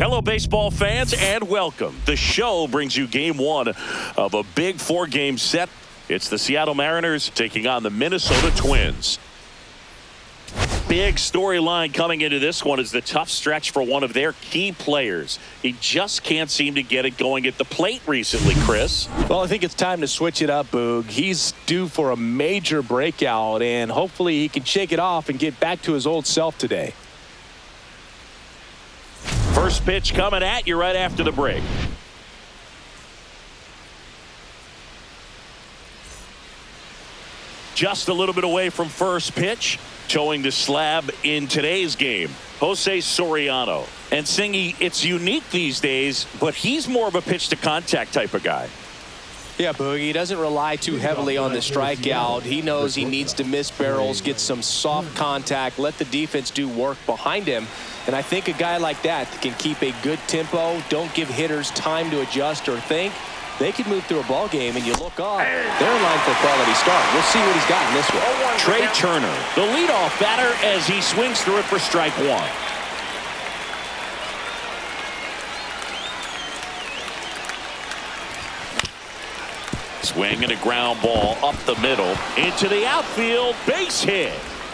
Hello, baseball fans, and welcome. The show brings you game one of a big four-game set. It's the Seattle Mariners taking on the Minnesota Twins. Big storyline coming into this one is the tough stretch for one of their key players. He just can't seem to get it going at the plate recently, Chris. Well, I think it's time to switch it up, Boog. He's due for a major breakout, and hopefully he can shake it off and get back to his old self today. First pitch coming at you right after the break. Just a little bit away from first pitch. Showing the slab in today's game, J.Soriano. And Singy, it's unique these days, but he's more of a pitch-to-contact type of guy. Yeah, Boogie, he doesn't rely too heavily on the strikeout. He knows he needs to miss barrels, get some soft contact, let the defense do work behind him. And I think a guy like that can keep a good tempo, don't give hitters time to adjust or think. They could move through a ball game, and you look up, they're in line for a quality start. We'll see what he's got in this one. Trey Turner, the leadoff batter, as he swings through it for strike one. Swing and a ground ball up the middle into the outfield, base hit.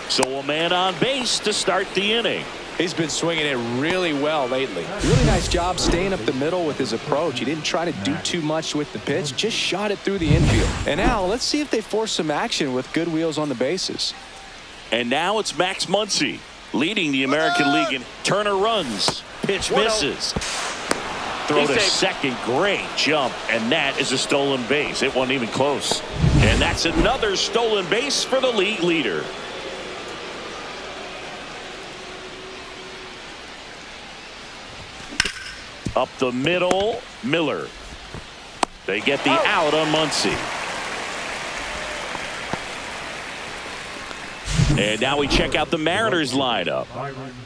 So a man on base to start the inning. He's been swinging it really well lately. Really nice job staying up the middle with his approach. He didn't try to do too much with the pitch, just shot it through the infield. And now let's see if they force some action with good wheels on the bases. And now it's Max Muncy leading the American League in Turner runs. Pitch misses. Throw to second, great jump, and that is a stolen base. It wasn't even close. And that's another stolen base for the league leader. Up the middle, Miller. They get the out on Muncy. And now we check out the Mariners lineup.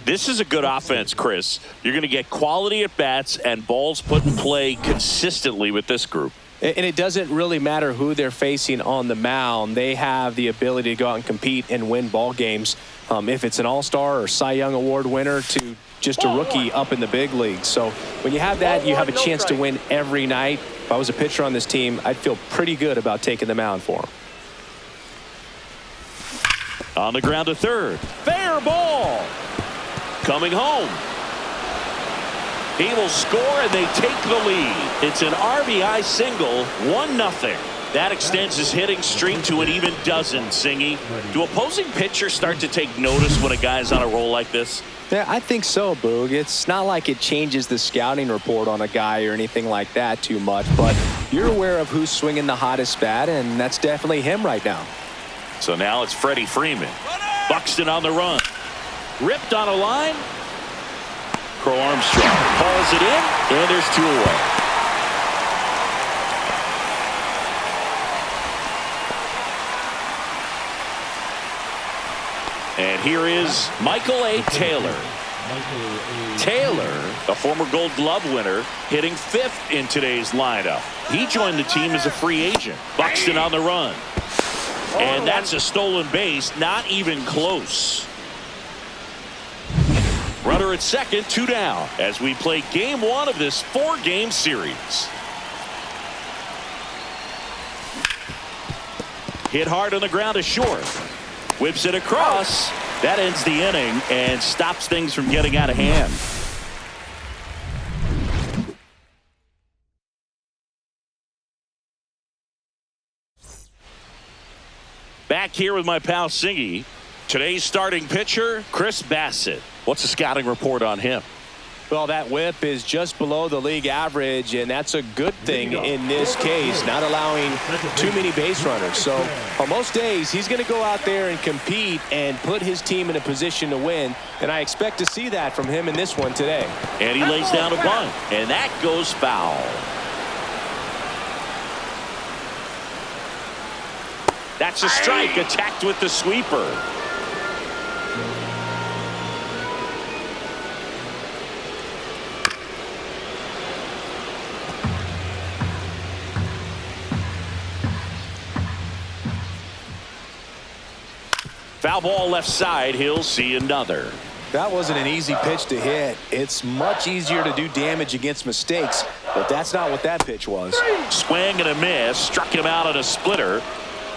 This is a good offense, Chris. You're going to get quality at bats and balls put in play consistently with this group. And it doesn't really matter who they're facing on the mound. They have the ability to go out and compete and win ball games. If it's an all-star or Cy Young Award winner to just a rookie up in the big leagues. So when you have that, you have a chance to win every night. If I was a pitcher on this team, I'd feel pretty good about taking the mound for him. On the ground to third. Fair ball. Coming home. He will score, and they take the lead. It's an RBI single, 1-0. That extends his hitting streak to an even dozen, Singy. Do opposing pitchers start to take notice when a guy's on a roll like this? Yeah, I think so, Boog. It's not like it changes the scouting report on a guy or anything like that too much, but you're aware of who's swinging the hottest bat, and that's definitely him right now. So now it's Freddie Freeman. Buxton on the run. Ripped on a line. Crow Armstrong calls it in, and there's 2 away. And here is Michael A. Taylor. Taylor, a former Gold Glove winner, hitting 5th in today's lineup. He joined the team as a free agent. Buxton on the run. And that's a stolen base, not even close. Runner at second, 2 down, as we play game 1 of this 4-game series. Hit hard on the ground to short. Whips it across. That ends the inning and stops things from getting out of hand. Back here with my pal Singy. Today's starting pitcher, Bassitt. What's the scouting report on him? Well, that whip is just below the league average, and that's a good thing in this case, not allowing too many base runners. So on most days, he's going to go out there and compete and put his team in a position to win, and I expect to see that from him in this one today. And he lays down a bunt, and that goes foul. That's a strike, attacked with the sweeper. Foul ball left side. He'll see another. That wasn't an easy pitch to hit. It's much easier to do damage against mistakes, but that's not what that pitch was. Swing and a miss. Struck him out at a splitter.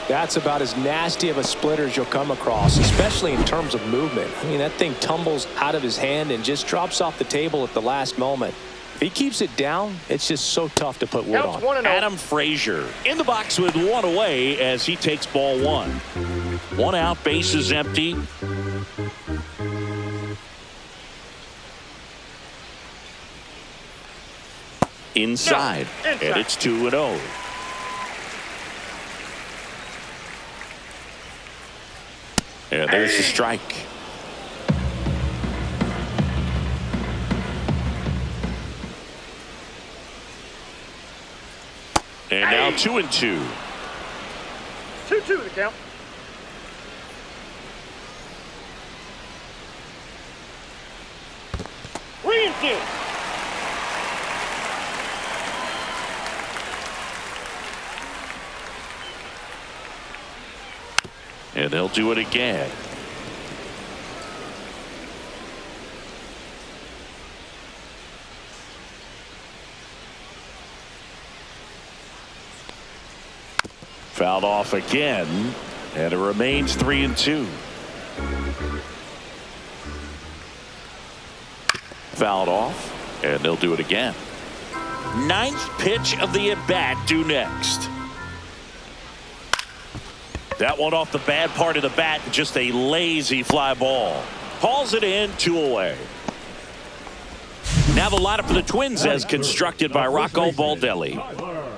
That's about as nasty of a splitter as you'll come across, especially in terms of movement. I mean, that thing tumbles out of his hand and just drops off the table at the last moment. If he keeps it down, it's just so tough to put wood on. Adam Frazier in the box with one away as he takes ball one. One out, base is empty. Inside, and it's 2-0. And there's the strike. And now 2-2. 2-2 the count. Reinfield. And they'll do it again. Fouled off again, and it remains 3-2. Fouled off, and they'll do it again. Ninth pitch of the at-bat due next. That one off the bad part of the bat, just a lazy fly ball. Hauls it in, 2 away. Now the lineup for the Twins as constructed by Rocco Baldelli.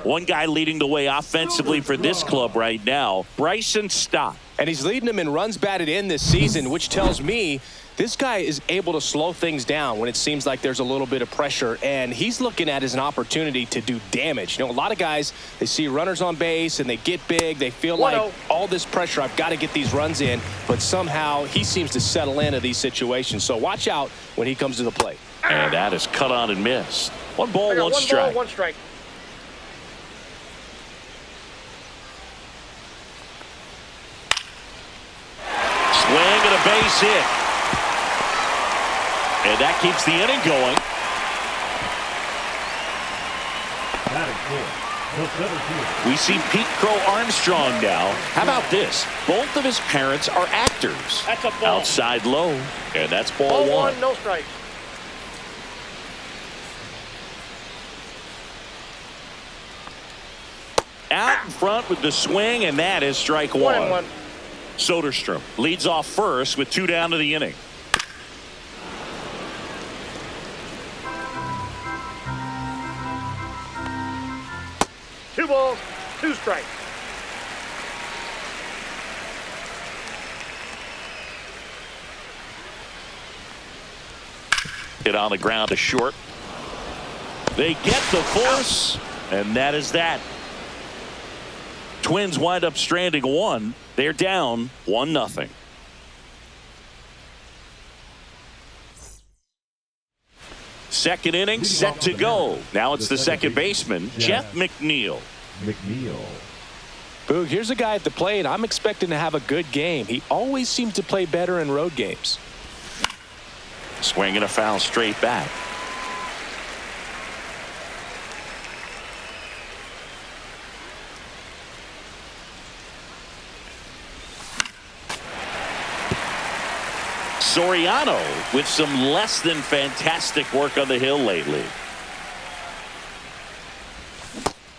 One guy leading the way offensively for this club right now, Bryson Stott. And he's leading them in runs batted in this season, which tells me this guy is able to slow things down when it seems like there's a little bit of pressure, and he's looking at it as an opportunity to do damage. You know, a lot of guys, they see runners on base and they get big. They feel like all this pressure, I've got to get these runs in, but somehow he seems to settle into these situations. So watch out when he comes to the plate. And that is cut on and missed. One ball, one strike. Swing and a base hit. And that keeps the inning going. We see Pete Crow Armstrong now. How about this? Both of his parents are actors. That's a ball. Outside low. And that's ball one. No strike. Out in front with the swing, and that is strike one. 1-1. Soderstrom leads off first with 2 down to the inning. Two balls, 2 strikes. Hit on the ground to short. They get the force, and that is that. Twins wind up stranding 1. They're down 1-0. Second inning set to go. Now it's the second baseman, Jeff McNeil. Boog, here's a guy at the plate. I'm expecting to have a good game. He always seems to play better in road games. Swing and a foul straight back. Soriano with some less than fantastic work on the hill lately.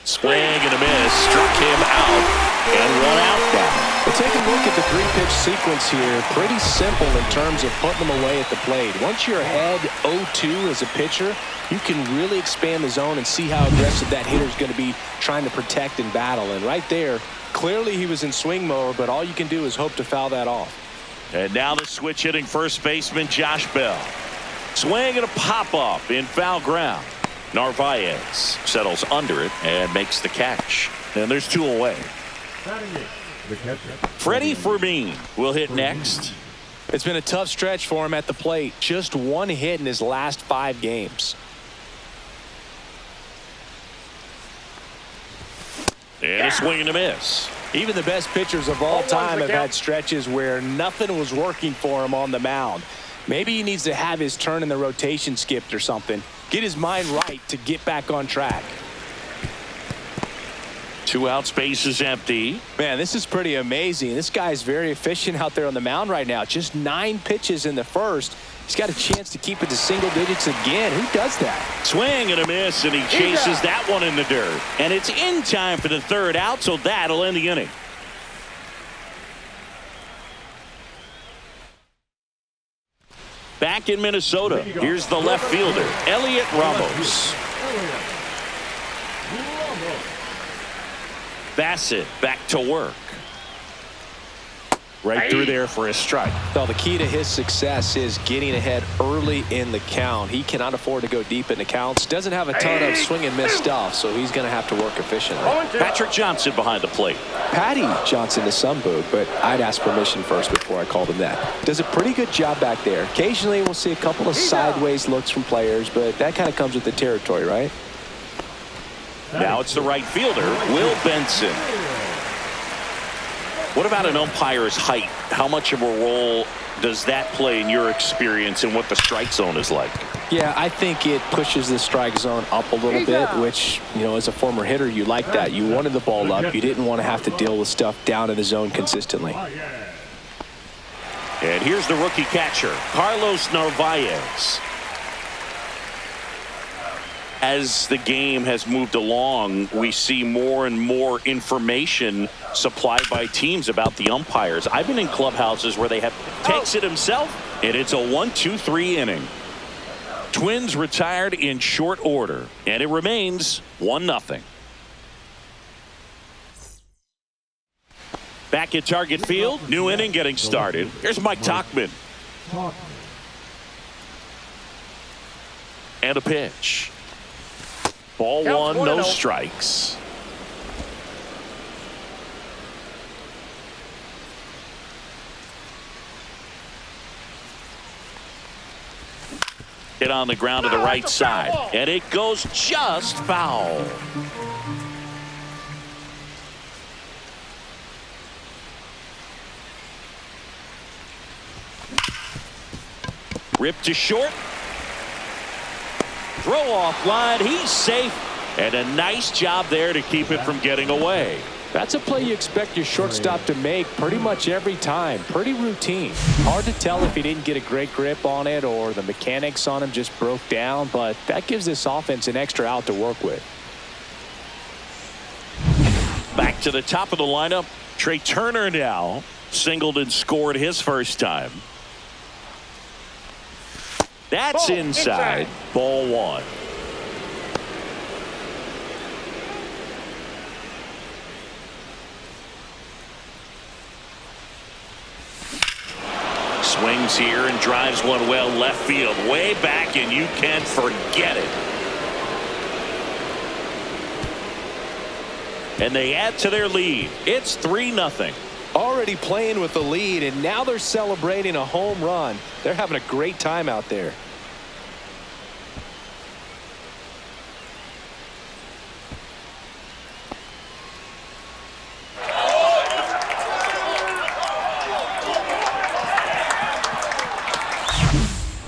Swing and a miss, struck him out, and 1 out now. But take a look at the 3-pitch sequence here. Pretty simple in terms of putting them away at the plate. Once you're ahead 0-2 as a pitcher, you can really expand the zone and see how aggressive that hitter's going to be trying to protect and battle. And right there, clearly he was in swing mode, but all you can do is hope to foul that off. And now the switch hitting first baseman Josh Bell. Swing and a pop-up in foul ground. Narvaez settles under it and makes the catch. And there's 2 away. Freddie Fermin will hit next. It's been a tough stretch for him at the plate. Just 1 hit in his last 5 games. And a swing and a miss. Even the best pitchers of all time have had stretches where nothing was working for him on the mound. Maybe he needs to have his turn in the rotation skipped or something. Get his mind right to get back on track. 2 out, space is empty. Man, this is pretty amazing. This guy is very efficient out there on the mound right now. Just 9 pitches in the first. He's got a chance to keep it to single digits again. Who does that? Swing and a miss, and he chases that one in the dirt. And it's in time for the 3rd out, so that'll end the inning. Back in Minnesota, here's the left fielder, Elliot Ramos. Bassitt back to work. Right through there for a strike. Well, the key to his success is getting ahead early in the count. He cannot afford to go deep in the counts. Doesn't have a ton of swing and miss stuff, so he's going to have to work efficiently. Patrick Johnson behind the plate. Patty Johnson to some boot, but I'd ask permission first before I called him that. Does a pretty good job back there. Occasionally we'll see a couple of sideways looks from players, but that kind of comes with the territory, right? Now it's the right fielder, Will Benson. What about an umpire's height? How much of a role does that play in your experience and what the strike zone is like? Yeah, I think it pushes the strike zone up a little bit, which, you know, as a former hitter, you like that. You wanted the ball up. You didn't want to have to deal with stuff down in the zone consistently. And here's the rookie catcher, Carlos Narvaez. As the game has moved along, we see more and more information supplied by teams about the umpires. I've been in clubhouses where they have takes it himself, and it's a 1-2-3 inning. Twins retired in short order, and it remains 1-0. Back at Target Field, new inning getting started. Here's Mike Tauchman. And a pitch. Ball 1, no strikes. Hit on the ground to the right side, and it goes just foul. Ripped to short. Throw off line, he's safe, and a nice job there to keep it from getting away. That's a play you expect your shortstop to make pretty much every time. Pretty routine. Hard to tell if he didn't get a great grip on it or the mechanics on him just broke down, but that gives this offense an extra out to work with. Back to the top of the lineup, Trey Turner now singled and scored his first time. That's inside. Ball 1. Swings here and drives one well left field, way back, and you can't forget it. And they add to their lead. It's 3-0. Already playing with the lead, and now they're celebrating a home run. They're having a great time out there.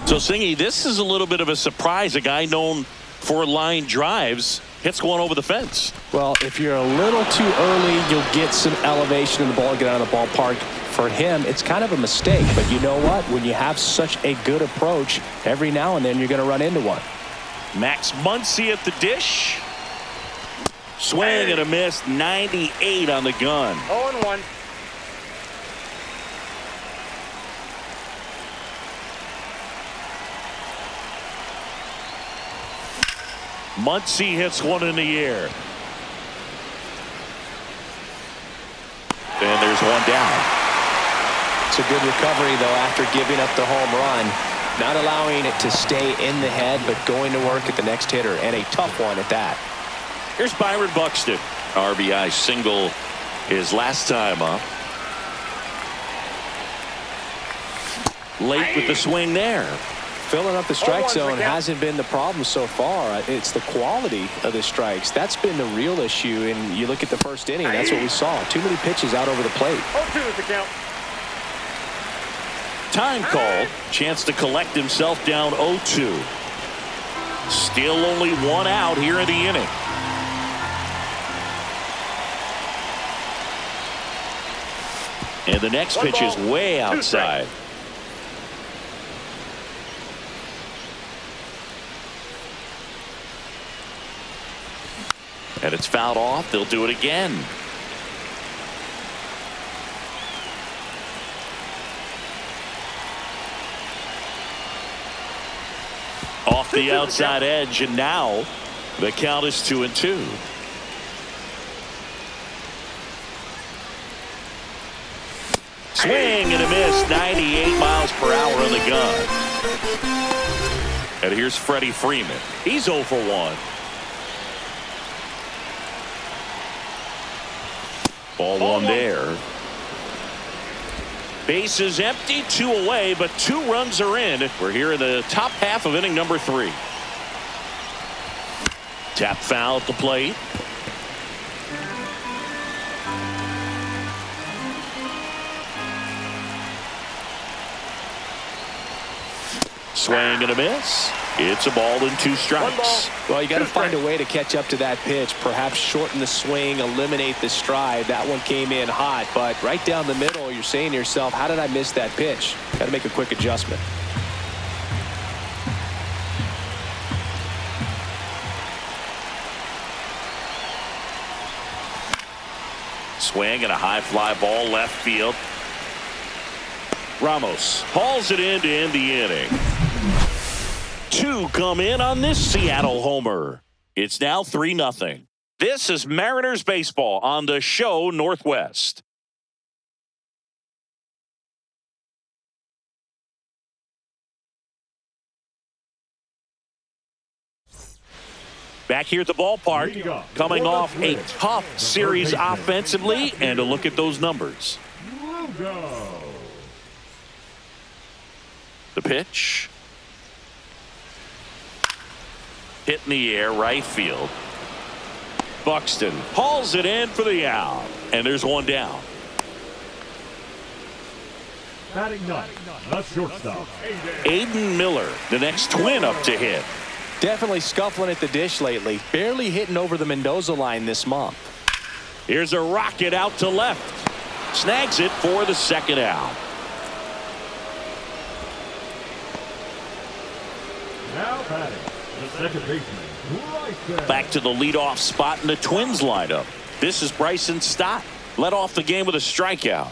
So, Singy, this is a little bit of a surprise. A guy known for line drives hits one over the fence. Well, if you're a little too early, you'll get some elevation in the ball, get out of the ballpark. For him, it's kind of a mistake. But you know what? When you have such a good approach, every now and then you're going to run into one. Max Muncy at the dish. Swing and a miss. 98 on the gun. 0-1. Muncy hits one in the air. And there's one down. It's a good recovery, though, after giving up the home run. Not allowing it to stay in the head, but going to work at the next hitter, and a tough one at that. Here's Byron Buxton. RBI single his last time up. Late with the swing there. Filling up the strike zone hasn't been the problem so far. It's the quality of the strikes. That's been the real issue. And you look at the first inning, that's what we saw. Too many pitches out over the plate. 0-2 is the count. Time called. Chance to collect himself down 0-2. Still only one out here in the inning. And the next pitch is way outside. And it's fouled off. They'll do it again. Off the outside edge, and now the count is 2-2. Swing and a miss. 98 miles per hour on the gun. And here's Freddie Freeman. He's 0 for 1. Ball one there. Base is empty, 2 away, but 2 runs are in. We're here in the top half of inning number 3. Tap foul at the plate. Swing and a miss. It's a ball and 2 strikes. Well, you got to find a way to catch up to that pitch. Perhaps shorten the swing, eliminate the stride. That one came in hot, but right down the middle, you're saying to yourself, how did I miss that pitch? Got to make a quick adjustment. Swing and a high fly ball left field. Ramos hauls it in to end the inning. 2 come in on this Seattle homer. It's now 3-0. This is Mariners baseball on the show Northwest. Back here at the ballpark, coming off a tough series offensively, and a look at those numbers. The pitch. Hit in the air, right field. Buxton hauls it in for the out, and there's one down. Batting ninth, the shortstop, Aiden Miller, the next Twin up to hit. Definitely scuffling at the dish lately. Barely hitting over the Mendoza line this month. Here's a rocket out to left. Snags it for the second out. now batting, the second baseman, Bryson. Back to the leadoff spot in the Twins lineup. This is Bryson Stott. Led off the game with a strikeout.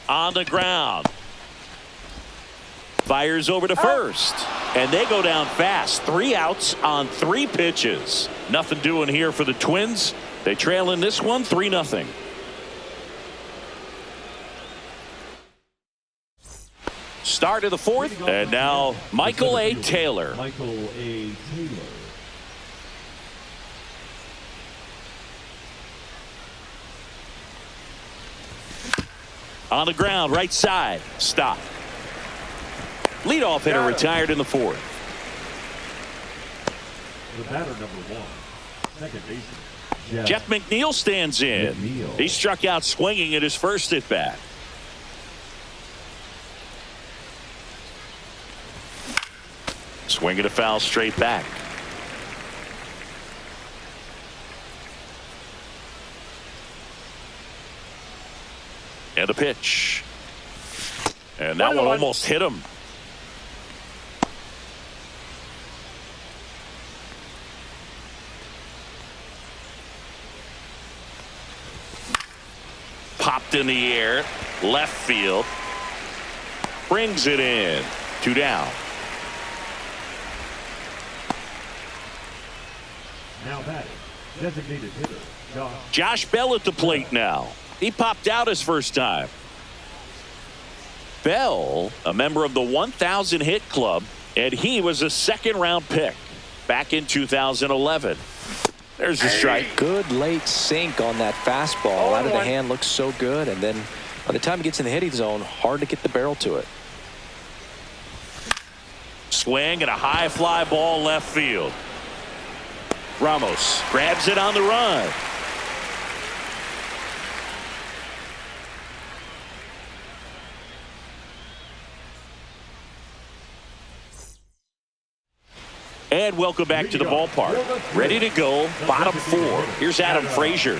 On the ground. Fires over to first. And they go down fast. 3 outs on 3 pitches. Nothing doing here for the Twins. They trail in this one 3-0. Start of the 4th. And now Michael A. Taylor. Michael A. Taylor. On the ground, right side. Stop. Leadoff hitter retired in the 4th. The batter number 1, second baseman, Jeff McNeil stands in. He struck out swinging at his first at bat. Swinging a foul straight back. And a pitch. And that one almost hit him. Popped in the air. Left field. Brings it in. 2 down. now batting, designated hitter, Josh Bell at the plate now. He popped out his first time. Bell, a member of the 1,000 hit club, and he was a second-round pick back in 2011. There's a strike. Good late sink on that fastball. Out of the hand, looks so good, and then by the time it gets in the hitting zone, hard to get the barrel to it. Swing and a high fly ball left field. Ramos grabs it on the run. And welcome back to the ballpark. Ready to go, bottom 4. Here's Adam Frazier.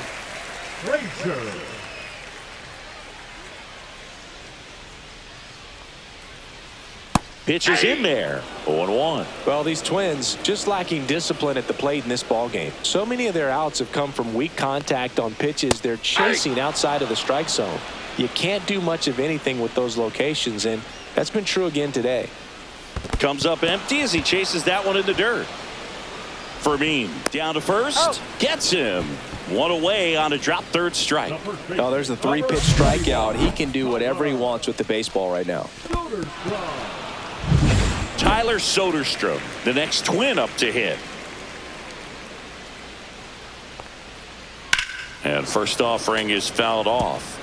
Pitch is in there. 0-1. Well, these Twins just lacking discipline at the plate in this ball game. So many of their outs have come from weak contact on pitches they're chasing outside of the strike zone. You can't do much of anything with those locations, and that's been true again today. Comes up empty as he chases that one in the dirt. Fermin down to first. Gets him. One away on a drop third strike. Oh, there's the 3-pitch strikeout. He can do whatever he wants with the baseball right now. Tyler Soderstrom, the next Twin up to hit. And first offering is fouled off.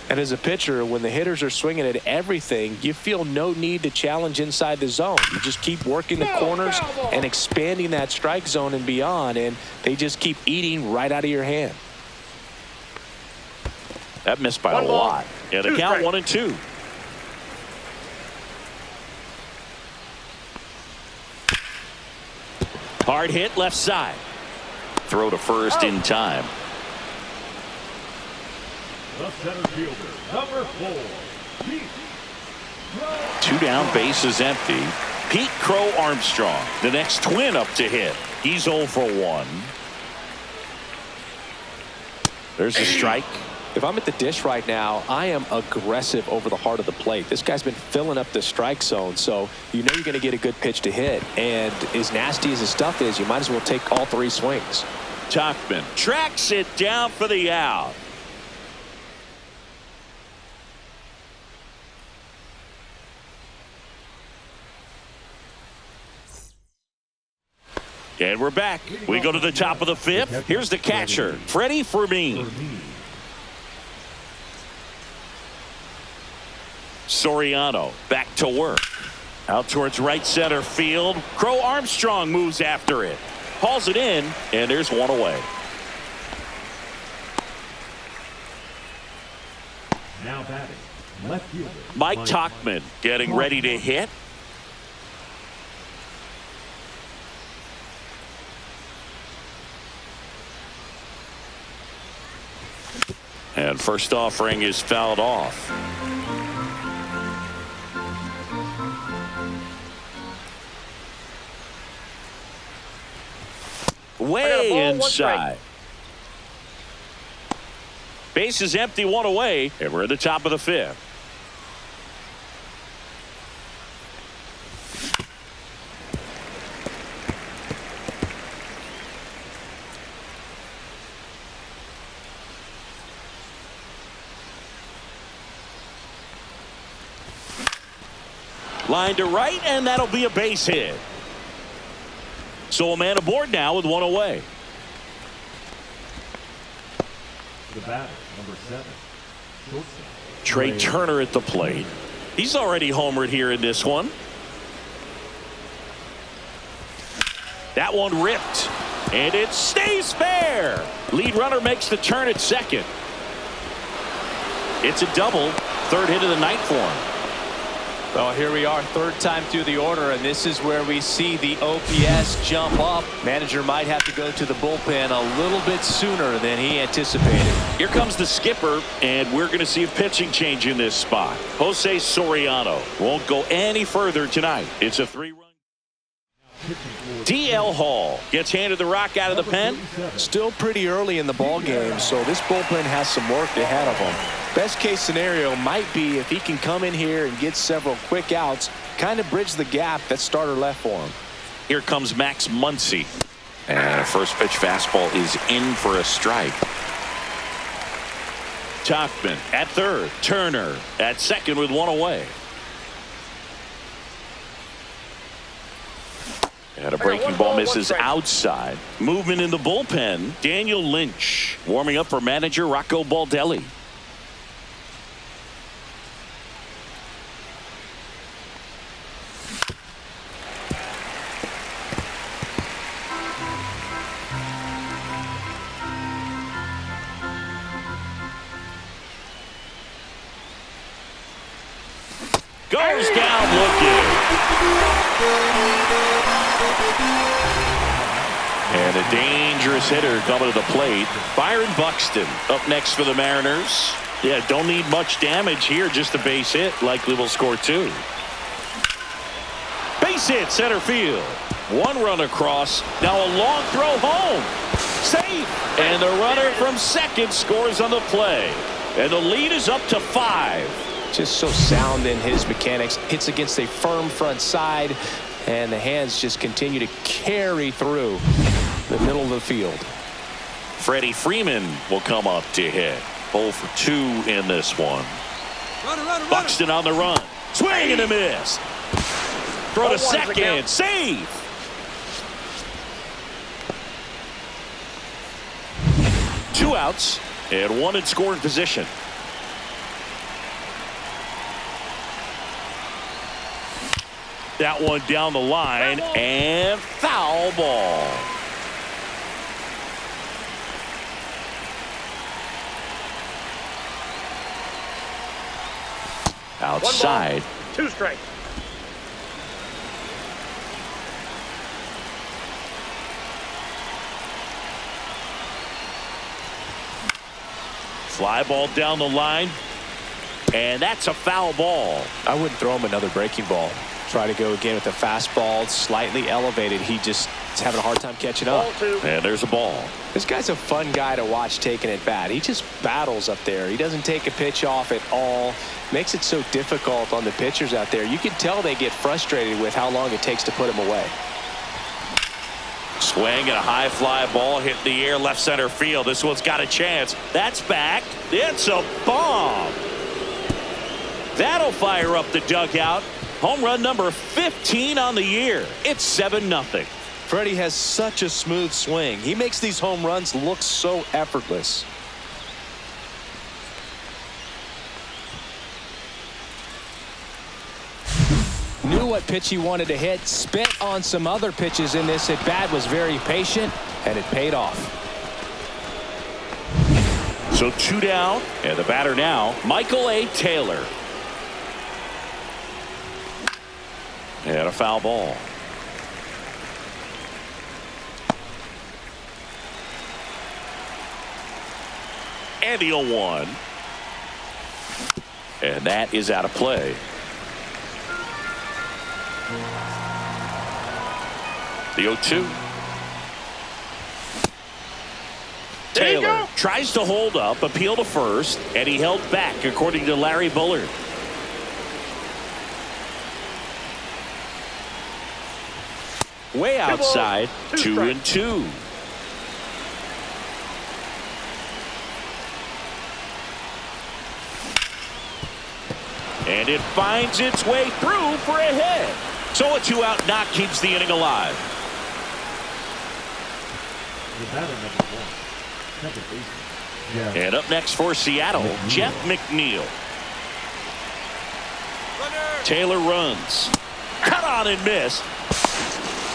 And as a pitcher, when the hitters are swinging at everything, you feel no need to challenge inside the zone. You just keep working the corners and expanding that strike zone and beyond, and they just keep eating right out of your hand. That missed by a lot. And the count 1-2. Hard hit left side. Throw to first in time. The center fielder, number 4, Pete. 2 down, bases empty. Pete Crow Armstrong, the next Twin up to hit. He's 0 for 1. There's a strike. If I'm at the dish right now, I am aggressive over the heart of the plate. This guy's been filling up the strike zone, so you know you're going to get a good pitch to hit. And as nasty as his stuff is, you might as well take all 3 swings. Tachman tracks it down for the out. And we're back. We go to the top of the 5th. Here's the catcher, Freddie Fermin. Soriano back to work. Out towards right center field. Crow Armstrong moves after it. Hauls it in, and there's one away. Now batting, left fielder, Mike Tachman getting ready to hit. And first offering is fouled off. Way inside. Base is empty, 1 away, and we're at the top of the 5th. Line to right, and that'll be a base hit. So a man aboard now with 1 away. the batter, number 7, shortstop. Trey Turner at the plate. He's already homered here in this one. That one ripped, and it stays fair. Lead runner makes the turn at second. It's a double, 3rd hit of the night for him. Well, here we are, 3rd time through the order, and this is where we see the OPS jump up. Manager might have to go to the bullpen a little bit sooner than he anticipated. Here comes the skipper, and we're going to see a pitching change in this spot. Jose Soriano won't go any further tonight. It's a 3-run. DL Hall gets handed the rock out of the pen. Still pretty early in the ball game, so this bullpen has some work ahead of him. Best case scenario might be if he can come in here and get several quick outs, kind of bridge the gap that starter left for him. Here comes Max Muncy, and a first pitch fastball is in for a strike. Tachman at 3rd, Turner at 2nd with 1 away. And a breaking ball misses outside. Movement in the bullpen. Daniel Lynch warming up for manager Rocco Baldelli. Goes down looking. And a dangerous hitter coming to the plate. Byron Buxton up next for the Mariners. Yeah, don't need much damage here, just a base hit. Likely will score 2. Base hit, center field. 1 run across. Now a long throw home. Safe. And the runner from second scores on the play. And the lead is up to 5. Just so sound in his mechanics. Hits against a firm front side. And the hands just continue to carry through the middle of the field. Freddie Freeman will come up to hit. 0 for 2 in this one. Buxton on the run. Swing and a miss. Throw to second. Save. Two outs and 1 in scoring position. That one down the line and foul ball. Outside. 1 ball, 2 strikes. Fly ball down the line. And that's a foul ball. I wouldn't throw him another breaking ball. Try to go again with the fastball, slightly elevated. He just is having a hard time catching up. And there's a ball. This guy's a fun guy to watch taking it bat. He just battles up there. He doesn't take a pitch off at all. Makes it so difficult on the pitchers out there. You can tell they get frustrated with how long it takes to put him away. Swing and a high fly ball hit the air left center field. This one's got a chance. That's back. It's a bomb. That'll fire up the dugout. Home run number 15 on the year. It's 7-0. Freddie has such a smooth swing. He makes these home runs look so effortless. Knew what pitch he wanted to hit. Spent on some other pitches in this at bat. Was very patient, and it paid off. So 2 down, and the batter now, Michael A. Taylor. And a foul ball. And the 0-1. And that is out of play. The 0-2. Taylor tries to hold up, appeal to first, and he held back, according to Larry Bullard. Way outside, 2-2. And it finds its way through for a hit. So a 2-out knock keeps the inning alive. And up next for Seattle, Jeff McNeil. Taylor runs. Cut on and miss.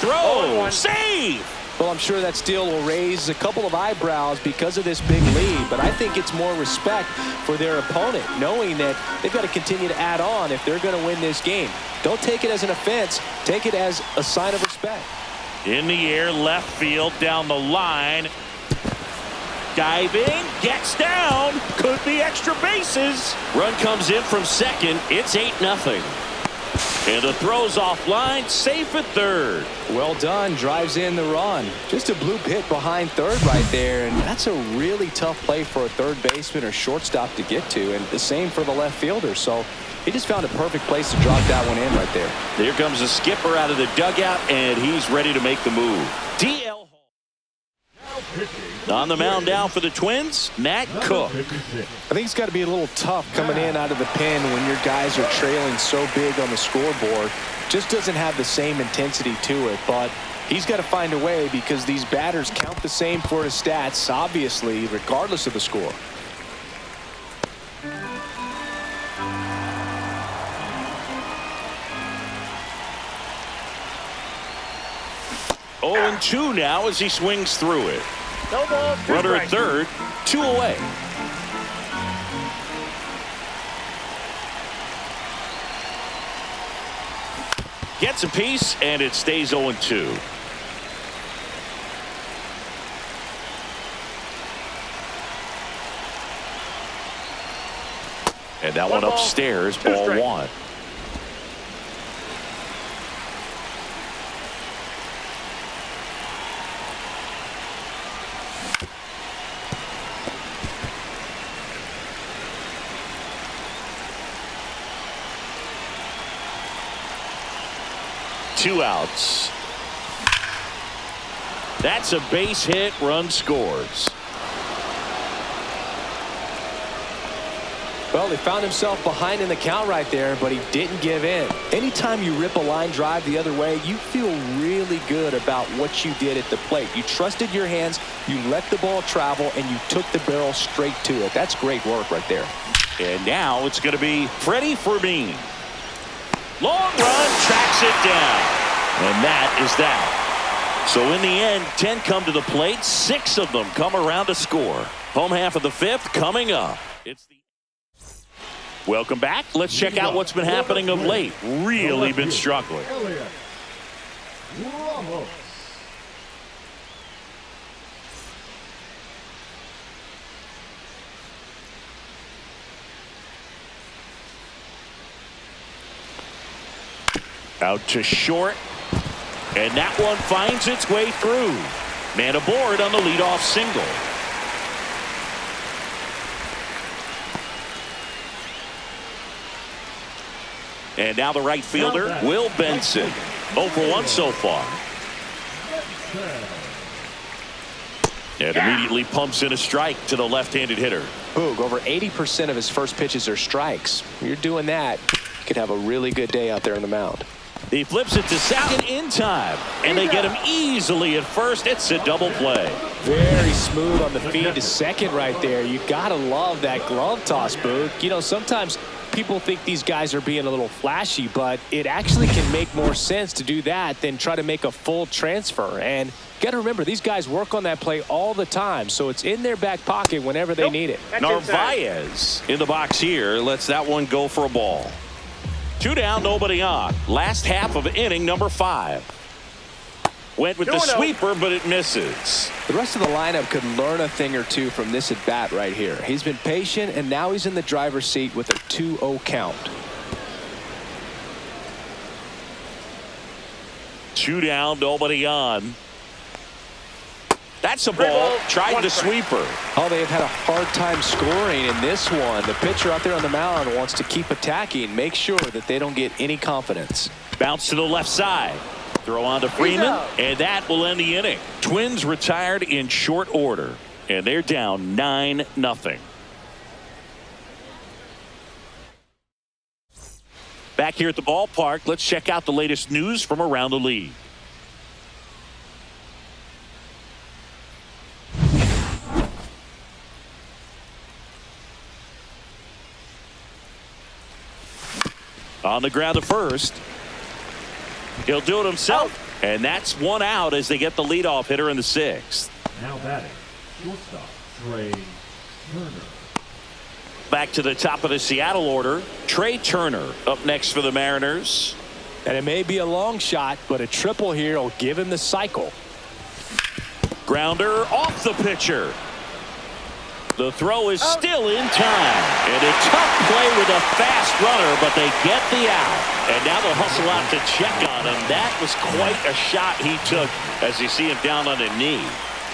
Throw. Save. Well, I'm sure that steal will raise a couple of eyebrows because of this big lead, but I think it's more respect for their opponent, knowing that they've got to continue to add on if they're going to win this game. Don't take it as an offense. Take it as a sign of respect. In the air, left field, down the line. Diving, gets down, could be extra bases. Run comes in from second. It's 8-0. And the throw's offline, safe at third. Well done, drives in the run. Just a bloop hit behind third right there, and that's a really tough play for a third baseman or shortstop to get to, and the same for the left fielder. So he just found a perfect place to drop that one in right there. Here comes the skipper out of the dugout, and he's ready to make the move. DL on the mound now for the Twins, Matt Cook. I think it's got to be a little tough coming in out of the pen when your guys are trailing so big on the scoreboard. Just doesn't have the same intensity to it, but he's got to find a way because these batters count the same for his stats, obviously, regardless of the score. Oh, and 2 now as he swings through it. No ball, 2 Runner at strikes. third, 2 away. Gets a piece, and it stays 0-2. And that one upstairs, ball 1. Two outs. That's a base hit. Run scores. Well, he found himself behind in the count right there, but he didn't give in. Anytime you rip a line drive the other way, you feel really good about what you did at the plate. You trusted your hands, you let the ball travel, and you took the barrel straight to it. That's great work right there. And now it's going to be Freddie Fermin. Long run, tracks it down. And that is that. So in the end, 10 come to the plate. 6 of them come around to score. Home half of the 5th coming up. Welcome back. Let's check out what's been happening of late. Really been struggling. Out to short. And that one finds its way through. Man aboard on the leadoff single. And now the right fielder, Will Benson. 0 for 1 so far. And immediately pumps in a strike to the left-handed hitter. Boog, over 80% of his first pitches are strikes. You're doing that, you could have a really good day out there on the mound. He flips it to second in time. And they get him easily at first. It's a double play. Very smooth on the feed to second right there. You got to love that glove toss, Boog. You know, sometimes people think these guys are being a little flashy, but it actually can make more sense to do that than try to make a full transfer. And you got to remember, these guys work on that play all the time, so it's in their back pocket whenever they need it. Narvaez in the box here lets that one go for a ball. 2 down, nobody on. Last half of inning number 5. Went with the sweeper, but it misses. The rest of the lineup could learn a thing or two from this at bat right here. He's been patient, and now he's in the driver's seat with a 2-0 count. 2 down, nobody on. That's a ball. Tried the sweeper. Oh, they have had a hard time scoring in this one. The pitcher out there on the mound wants to keep attacking, make sure that they don't get any confidence. Bounce to the left side. Throw on to Freeman, and that will end the inning. Twins retired in short order, and they're down 9-0. Back here at the ballpark, let's check out the latest news from around the league. On the ground to first. He'll do it himself. And that's 1 out as they get the leadoff hitter in the 6th. Now batting, shortstop, Trey Turner. Back to the top of the Seattle order. Trey Turner up next for the Mariners. And it may be a long shot, but a triple here will give him the cycle. Grounder off the pitcher. The throw is still in time. And a tough play with a fast runner, but they get the out. And now they'll hustle out to check on him. That was quite a shot he took as you see him down on a knee.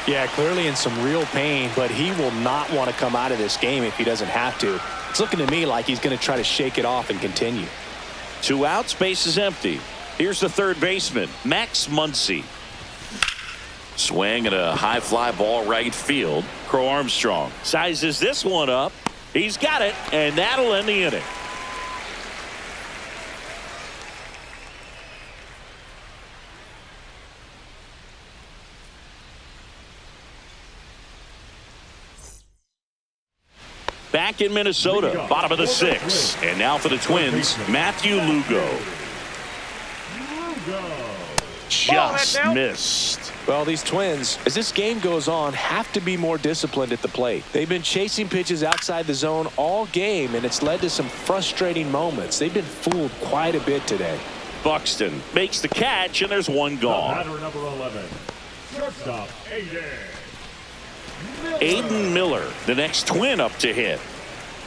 Yeah, clearly in some real pain, but he will not want to come out of this game if he doesn't have to. It's looking to me like he's going to try to shake it off and continue. 2 outs, base is empty. Here's the third baseman, Max Muncy. Swing and a high fly ball right field. Crow Armstrong sizes this one up. He's got it, and that'll end the inning. Back in Minnesota, bottom of the 6th. And now for the Twins, Matthew Lugo. Just missed. Well, these Twins, as this game goes on, have to be more disciplined at the plate. They've been chasing pitches outside the zone all game, and it's led to some frustrating moments. They've been fooled quite a bit today. Buxton makes the catch, and there's one gone. Batter number 11. Shortstop, Aiden Miller, the next Twin up to hit.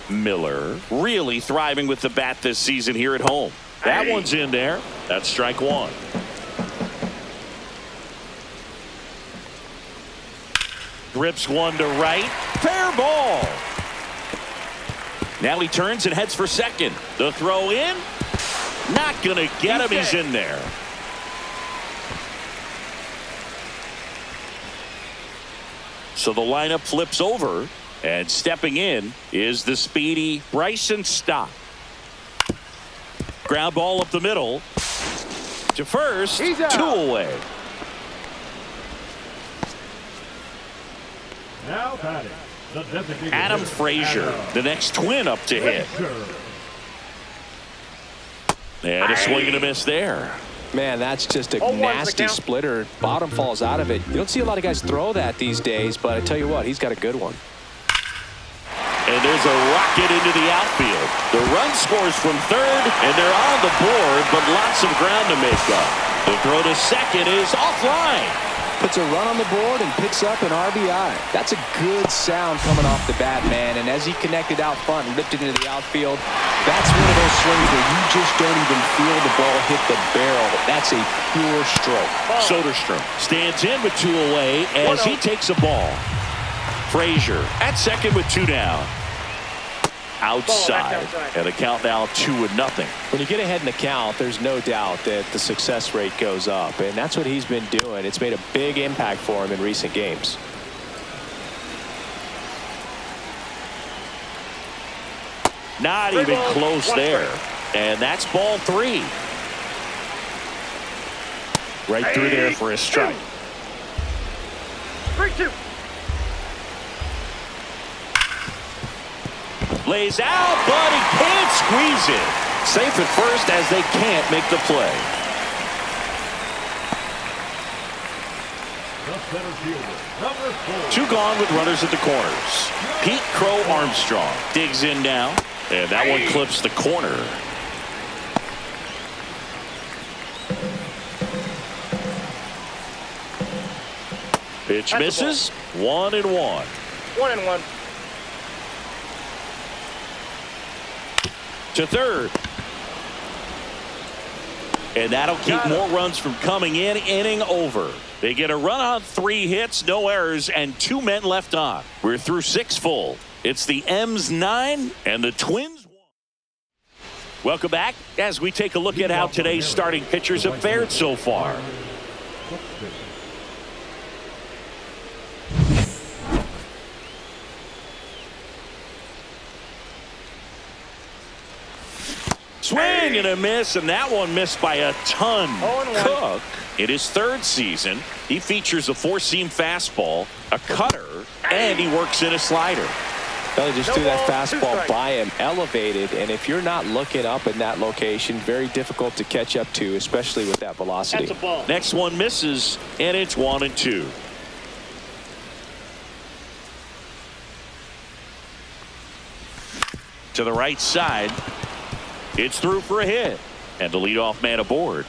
Miller really thriving with the bat this season here at home. That one's in there. That's strike one. Grips one to right. Fair ball. Now he turns and heads for second. The throw in. Not going to get him. He's in there. So the lineup flips over, and stepping in is the speedy Bryson Stott. Ground ball up the middle to first. 2 away. Now batting, the designated Adam hitter, Frazier, the next Twin up to hit. And a swing and a miss there. Man, that's just a nasty splitter. Bottom falls out of it. You don't see a lot of guys throw that these days, but I tell you what, he's got a good one. And there's a rocket into the outfield. The run scores from third, and they're on the board, but lots of ground to make up. The throw to second is offline. Puts a run on the board and picks up an RBI. That's a good sound coming off the bat, man. And as he connected out front and ripped it into the outfield, that's one of those swings where you just don't even feel the ball hit the barrel. That's a pure stroke. Soderstrom stands in with 2 away as he takes a ball. Frazier at second with 2 down. Outside. And the count now 2-0. When you get ahead in the count, there's no doubt that the success rate goes up, and that's what he's been doing. It's made a big impact for him in recent games. Not even close there. And that's ball 3. Right through there for a strike. 3-2. Lays out, but he can't squeeze it. Safe at first as they can't make the play. The center fielder, number 4. 2 gone with runners at the corners. Pete Crow Armstrong digs in now, and that one clips the corner. Pitch misses. 1-1. 1-1. To third. And that'll keep more runs from coming in. Inning over. They get a run on 3 hits, no errors, and 2 men left on. We're through 6 full. It's the M's 9 and the Twins 1. Welcome back as we take a look at how today's starting pitchers have fared so far. Swing and a miss, and that one missed by a ton. Cook, in his 3rd season, he features a 4-seam fastball, a cutter, and he works in a slider. Well, he just threw that fastball by him, elevated, and if you're not looking up in that location, very difficult to catch up to, especially with that velocity. Next one misses, and it's 1-2. To the right side. It's through for a hit, and the leadoff man aboard.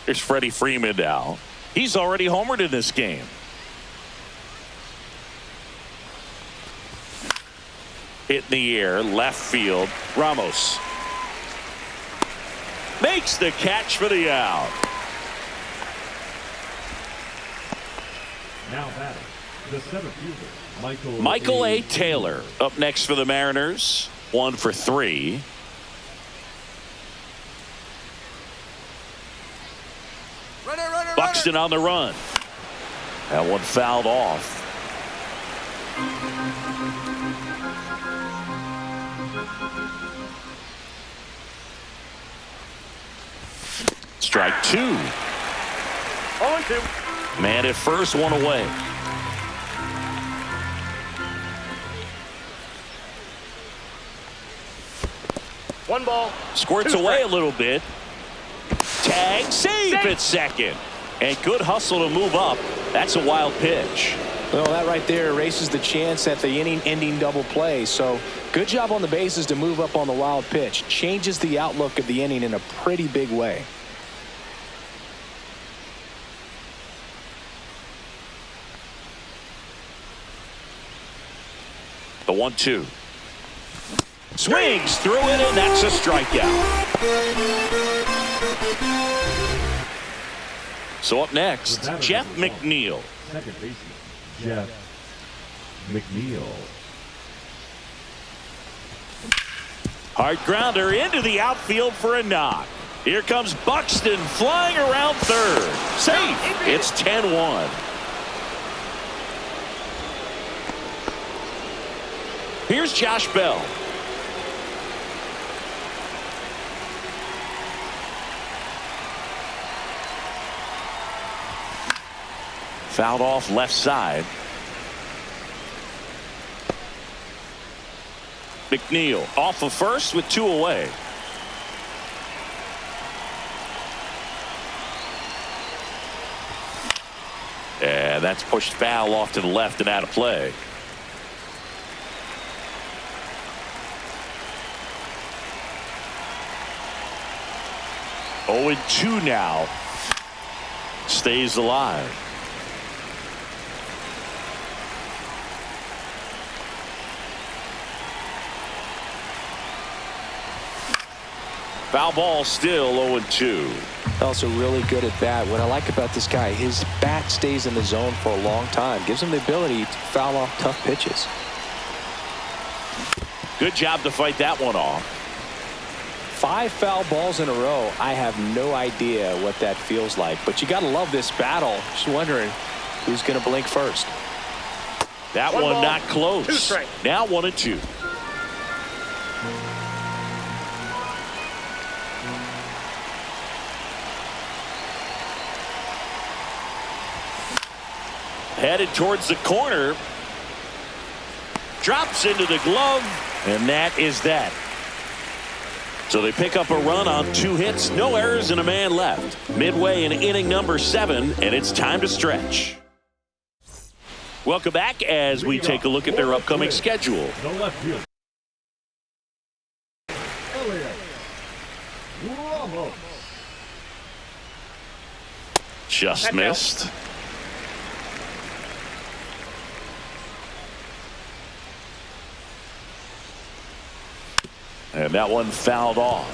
Here's Freddie Freeman now. He's already homered in this game. Hit in the air, left field. Ramos makes the catch for the out. Now batting, the center fielder, Michael A. Taylor up next for the Mariners. 1 for 3. Buxton on the run. That one fouled off. Strike 2. 0-2. Man at first, 1 away. One ball. Squirts away a little bit. Tag, save at second. And good hustle to move up. That's a wild pitch. Well, that right there erases the chance at the inning-ending double play. So good job on the bases to move up on the wild pitch. Changes the outlook of the inning in a pretty big way. The 1-2. Swings through it, and that's a strikeout. So up next, Jeff McNeil. Second baseman, Jeff McNeil. Hard grounder into the outfield for a knock. Here comes Buxton flying around third. Safe. It's 10-1. Here's Josh Bell. Fouled off left side. McNeil off of first with 2 away. And that's pushed foul off to the left and out of play. Oh, and 2 now. Stays alive. Foul ball, still 0-2. Also really good at bat. What I like about this guy, his bat stays in the zone for a long time. Gives him the ability to foul off tough pitches. Good job to fight that one off. 5 foul balls in a row. I have no idea what that feels like, but you got to love this battle. Just wondering who's going to blink first. That One one ball, not 2 close. strikes. Now 1-2. Headed towards the corner. Drops into the glove, and that is that. So they pick up a run on 2 hits, no errors, and a man left. Midway in inning number 7, and it's time to stretch. Welcome back as we take a look at their upcoming schedule. The left field. Elliot Ramos. Just missed. And that one fouled off.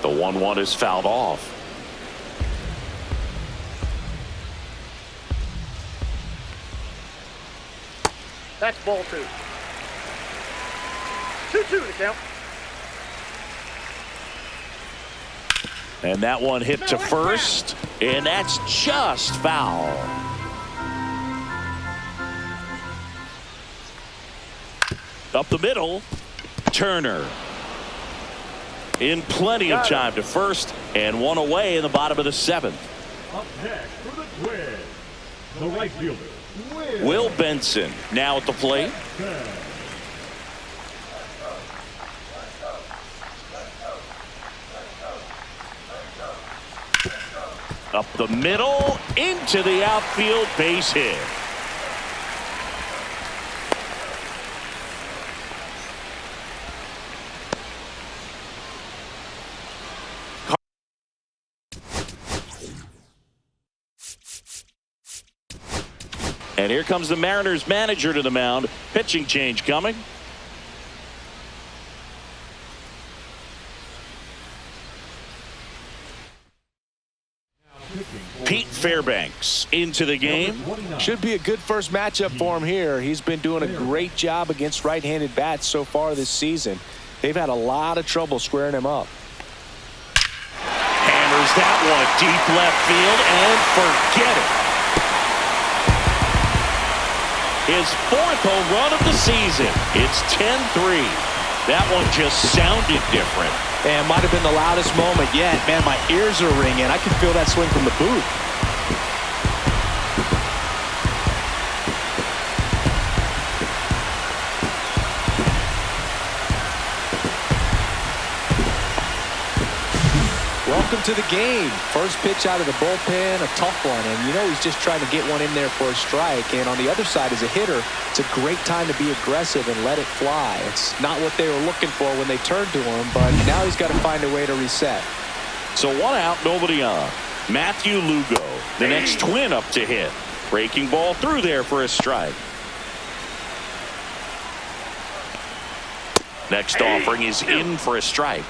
The 1-1 is fouled off. That's ball 2. 2-2 to count. And that one hit to first, and that's just foul. Up the middle, Turner. In plenty of time to first, and 1 away in the bottom of the 7th. Up next for the Twins, the right fielder, Will Benson now at the plate. Up the middle, into the outfield, base hit. And here comes the Mariners manager to the mound. Pitching change coming. Pete Fairbanks into the game. Should be a good first matchup for him here. He's been doing a great job against right-handed bats so far this season. They've had a lot of trouble squaring him up. Hammers that one deep left field and forget it. His 4th home run of the season. It's 10-3. That one just sounded different. And might have been the loudest moment yet. Man, my ears are ringing. I can feel that swing from the booth. welcome to the game. First pitch out of the bullpen, a tough one. And you know he's just trying to get one in there for a strike. And on the other side, as a hitter, it's a great time to be aggressive and let it fly. It's not what they were looking for when they turned to him, but now he's got to find a way to reset. So 1 out, nobody on. Matthew Lugo, the next Twin up to hit. Breaking ball through there for a strike. Next offering is in for a strike.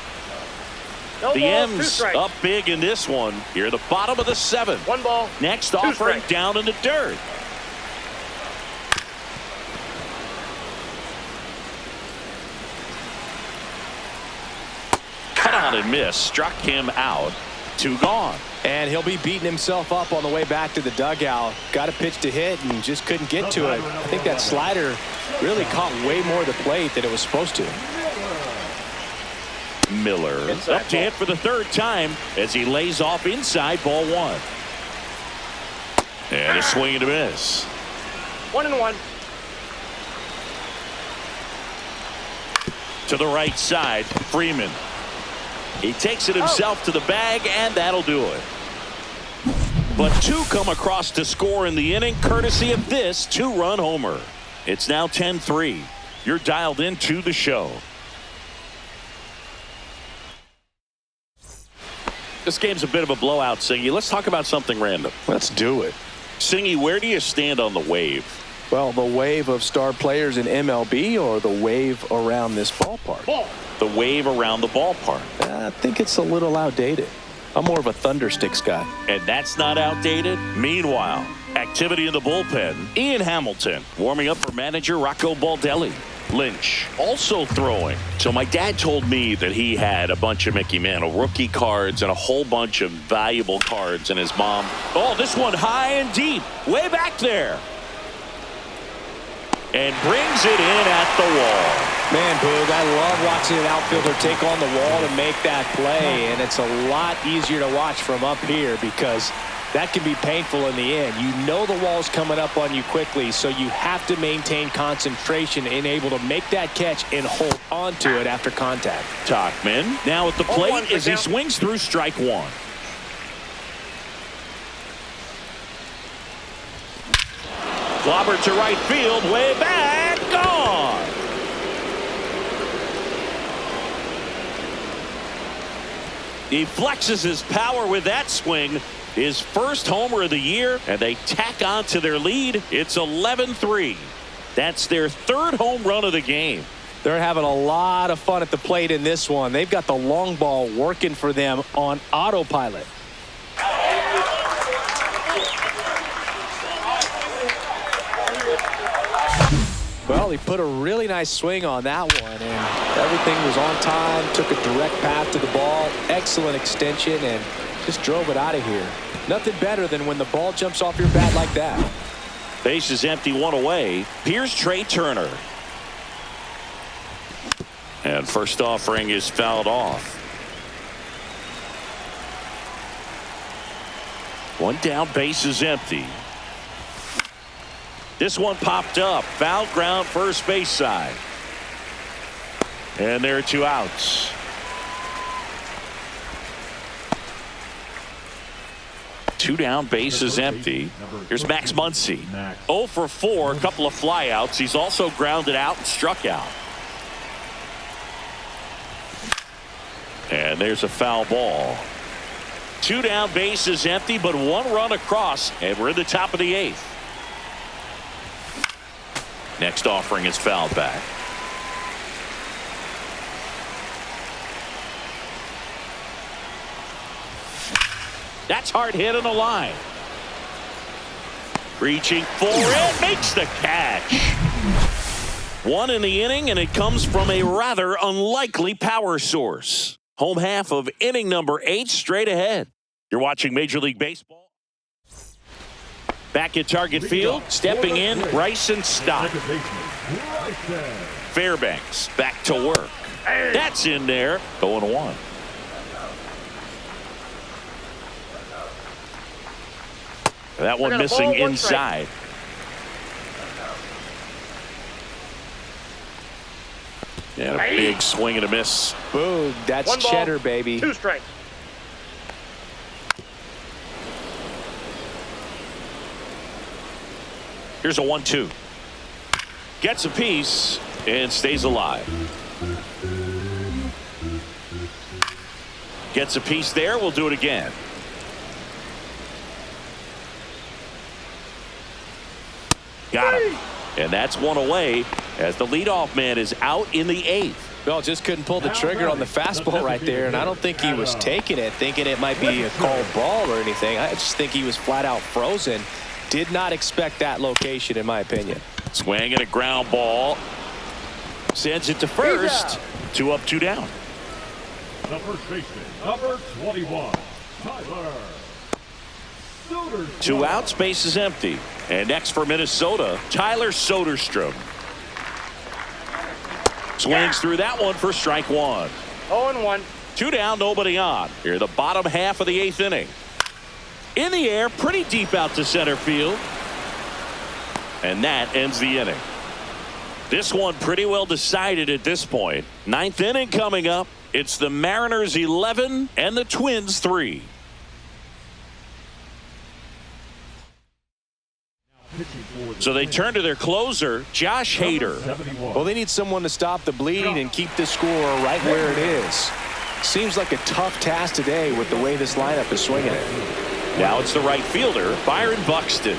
No The balls, 2 M's strikes. up big in this one. Here, the bottom of the 7th. 1 ball. Next 2 offering strikes. down in the dirt. Cut on and miss. Struck him out. 2 gone. And he'll be beating himself up on the way back to the dugout. Got a pitch to hit and just couldn't get to it. I think that slider really caught way more of the plate than it was supposed to. Miller up to hit for the 3rd time as he lays off inside, ball 1. And a swing and a miss. 1-1. To the right side, Freeman. He takes it himself to the bag, and that'll do it. But 2 come across to score in the inning, courtesy of this 2-run homer. It's now 10-3. You're dialed into the show. This game's a bit of a blowout, Singy. Let's talk about something random. Let's do it. Singy, where do you stand on the wave? Well, the wave of star players in MLB or the wave around this ballpark? Ball. The wave around the ballpark. I think it's a little outdated. I'm more of a Thundersticks guy. And that's not outdated. Meanwhile, activity in the bullpen. Ian Hamilton warming up for manager Rocco Baldelli. Lynch also throwing. So my dad told me that he had a bunch of Mickey Mantle rookie cards and a whole bunch of valuable cards, and his mom. Oh, this one high and deep, way back there. And brings it in at the wall. Man, Boog, I love watching an outfielder take on the wall to make that play, and it's a lot easier to watch from up here because that can be painful in the end. You know the wall's coming up on you quickly, so you have to maintain concentration and able to make that catch and hold on to it after contact. Tachman now at the plate as he swings through strike 1. Clobber to right field, way back, gone. He flexes his power with that swing. His first homer of the year, and they tack on to their lead. It's 11-3. That's their 3rd home run of the game. They're having a lot of fun at the plate in this one. They've got the long ball working for them on autopilot. Well, he put a really nice swing on that one, and everything was on time, took a direct path to the ball, excellent extension, and just drove it out of here. Nothing better than when the ball jumps off your bat like that. Base is empty, 1 away. Here's Trey Turner. And first offering is fouled off. 1 down, base is empty. This one popped up. Foul ground, first base side. And there are 2 outs. Two down, base is empty. Here's Max Muncy. 0 for 4, a couple of flyouts. He's also grounded out and struck out. And there's a foul ball. 2 down, base is empty, but 1 run across, and we're in the top of the 8th. Next offering is fouled back. That's hard hit on the line. Reaching for it, makes the catch. 1 in the inning, and it comes from a rather unlikely power source. Home half of inning number 8 straight ahead. You're watching Major League Baseball. Back at target field, stepping in, Bryson Stott. Fairbanks back to work. That's in there. 0-1. That one missing inside. And a big swing and a miss. Boom, that's cheddar, baby. 2 strikes. Here's a 1-2. Gets a piece and stays alive. Gets a piece there. We'll do it again. Got him. And that's one away as the leadoff man is out in the 8th. Well, just couldn't pull the trigger on the fastball right there, and I don't think he was taking it, thinking it might be a called ball or anything. I just think he was flat out frozen. Did not expect that location, in my opinion. Swing and a ground ball. Sends it to first. 2 up, 2 down. The first baseman, number 21, Tyler. 2 outs, base is empty. And next for Minnesota, Tyler Soderstrom. Swings through that one for strike 1. 0-1. 2 down, nobody on. Here, the bottom half of the 8th inning. In the air, pretty deep out to center field. And that ends the inning. This one pretty well decided at this point. 9th inning coming up. It's the Mariners 11 and the Twins 3. So they turn to their closer, Josh Hader. Well, they need someone to stop the bleeding and keep the score right where it is. Seems like a tough task today with the way this lineup is swinging it. Now it's the right fielder, Byron Buxton.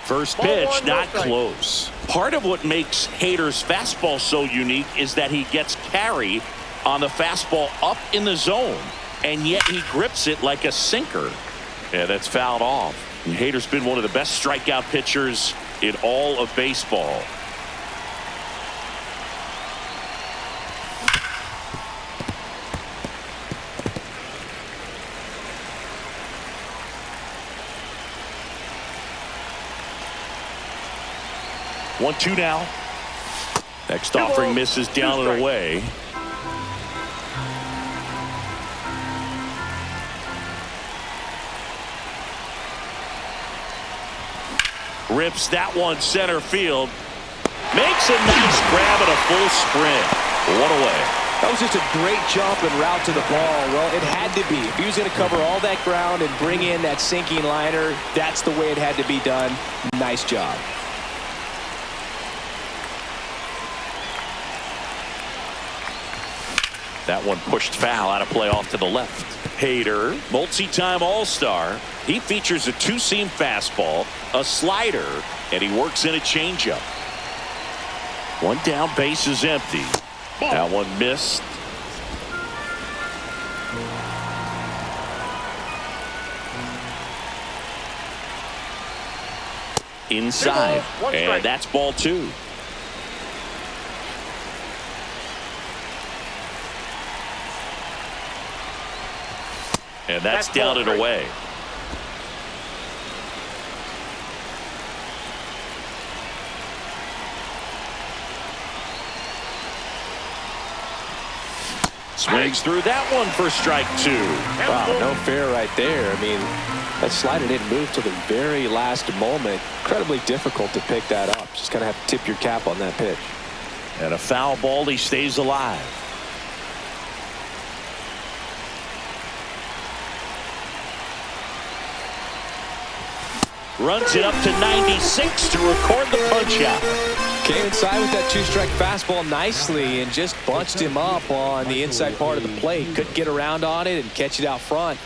First pitch, not close. Part of what makes Hader's fastball so unique is that he gets carry on the fastball up in the zone, and yet he grips it like a sinker. Yeah, that's fouled off. And Hader's been one of the best strikeout pitchers in all of baseball. One, 2 now. Next offering misses down and away. Rips that one center field. Makes a nice grab and a full sprint. What a way. That was just a great jump and route to the ball. Well, it had to be. If he was going to cover all that ground and bring in that sinking liner, that's the way it had to be done. Nice job. That one pushed foul out of play off to the left. Hader, multi-time All-Star. He features a 2-seam fastball, a slider, and he works in a changeup. 1 down, base is empty. That one missed. Inside, and that's ball 2. And that's down and away. Swings through that one for strike 2. Wow, no fair right there. I mean, that slider didn't move till the very last moment. Incredibly difficult to pick that up. Just kind of have to tip your cap on that pitch. And a foul ball, he stays alive. Runs it up to 96 to record the punch out. Came inside with that 2-strike fastball nicely and just bunched him up on the inside part of the plate. Couldn't get around on it and catch it out front.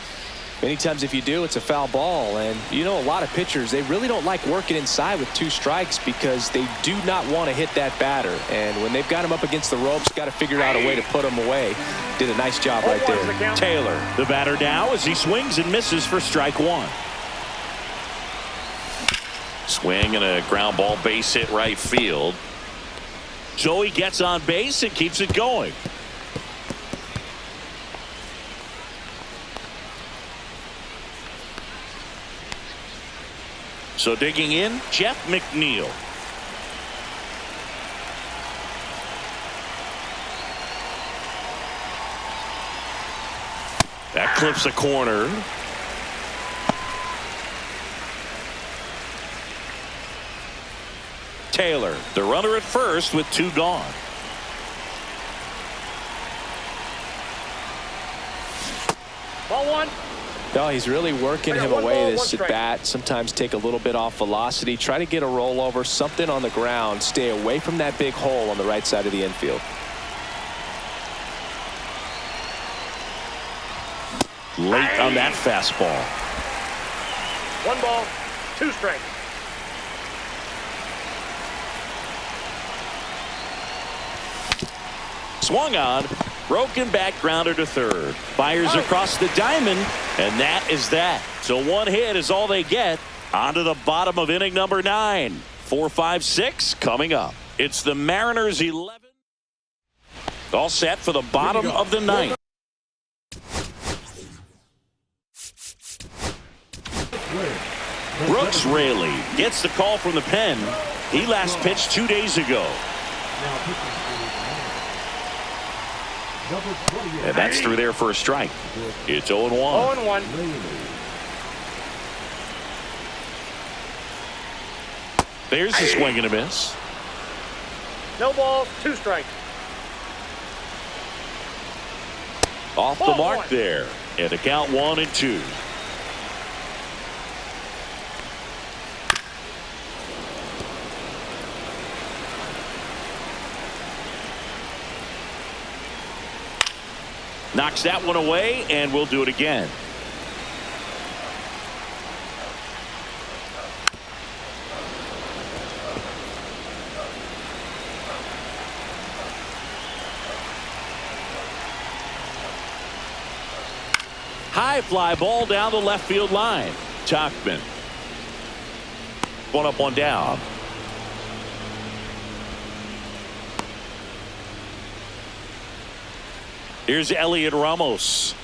Many times if you do, it's a foul ball. And you know, a lot of pitchers, they really don't like working inside with 2 strikes because they do not want to hit that batter. And when they've got him up against the ropes, got to figure out a way to put him away. Did a nice job right there. Taylor, the batter now as he swings and misses for strike 1. Swing and a ground ball, base hit right field. Joey gets on base and keeps it going. So digging in, Jeff McNeil. That clips a corner. Taylor, the runner at first with 2 gone. Ball one. No, he's really working him One away ball, this one at strike. bat. Sometimes take a little bit off velocity. Try to get a rollover, something on the ground. Stay away from that big hole on the right side of the infield. Late on that fastball. 1 ball, 2 strikes. Swung on. Broken back grounder to third. Fires across the diamond, and that is that. So 1 hit is all they get. On to the bottom of inning number 9. 4, 5, 6 coming up. It's the Mariners 11. All set for the bottom of the 9th. Brooks Raley gets the call from the pen. He last pitched 2 days ago. And that's through there for a strike. It's 0-1. 0-1. There's a swing and a miss. No balls, 2 strikes. Off the Ball mark one. there. And the count 1-2. Knocks that one away, and we'll do it again. High fly ball down the left field line. Tachman. 1 up, 1 down. Here's Elliot Ramos.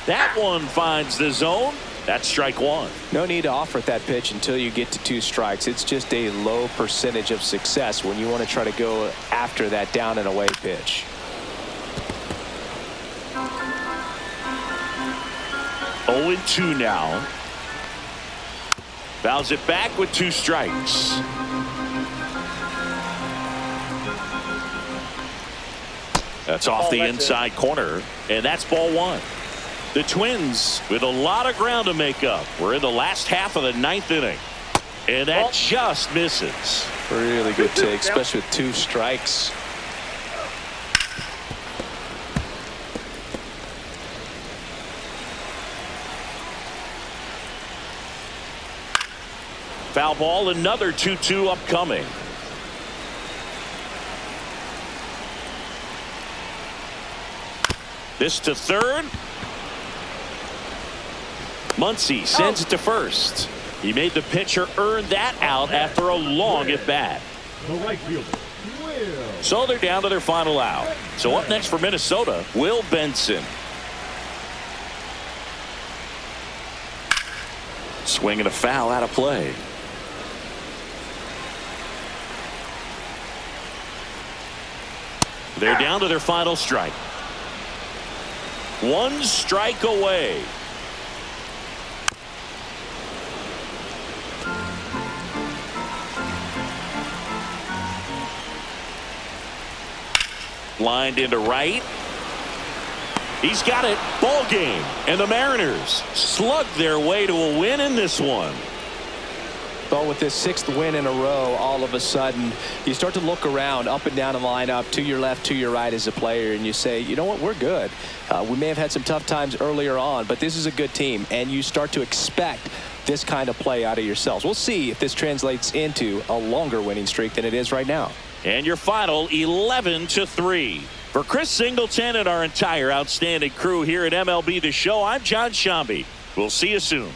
That one finds the zone. That's strike 1. No need to offer that pitch until you get to 2 strikes. It's just a low percentage of success when you want to try to go after that down and away pitch. Oh, 0-2 now. Fouls it back with 2 strikes. That's off the inside corner, and that's ball 1. The Twins with a lot of ground to make up. We're in the last half of the 9th inning, and that just misses. Really good take, especially with 2 strikes. Foul ball, another 2-2 upcoming. This to third. Muncy sends it to first. He made the pitcher earn that out after a long at bat. The right fielder, Will. So they're down to their final out. So up next for Minnesota, Will Benson. Swing and a foul out of play. They're down to their final strike. 1 strike away. Lined into right. He's got it. Ball game. And the Mariners slug their way to a win in this one. But with this 6th win in a row, all of a sudden you start to look around up and down the lineup, to your left, to your right as a player, and you say, you know what, we're good. We may have had some tough times earlier on, but this is a good team, and you start to expect this kind of play out of yourselves. We'll see if this translates into a longer winning streak than it is right now. And your final 11-3. For Chris Singleton and our entire outstanding crew here at MLB The Show, I'm John Shambi. We'll see you soon.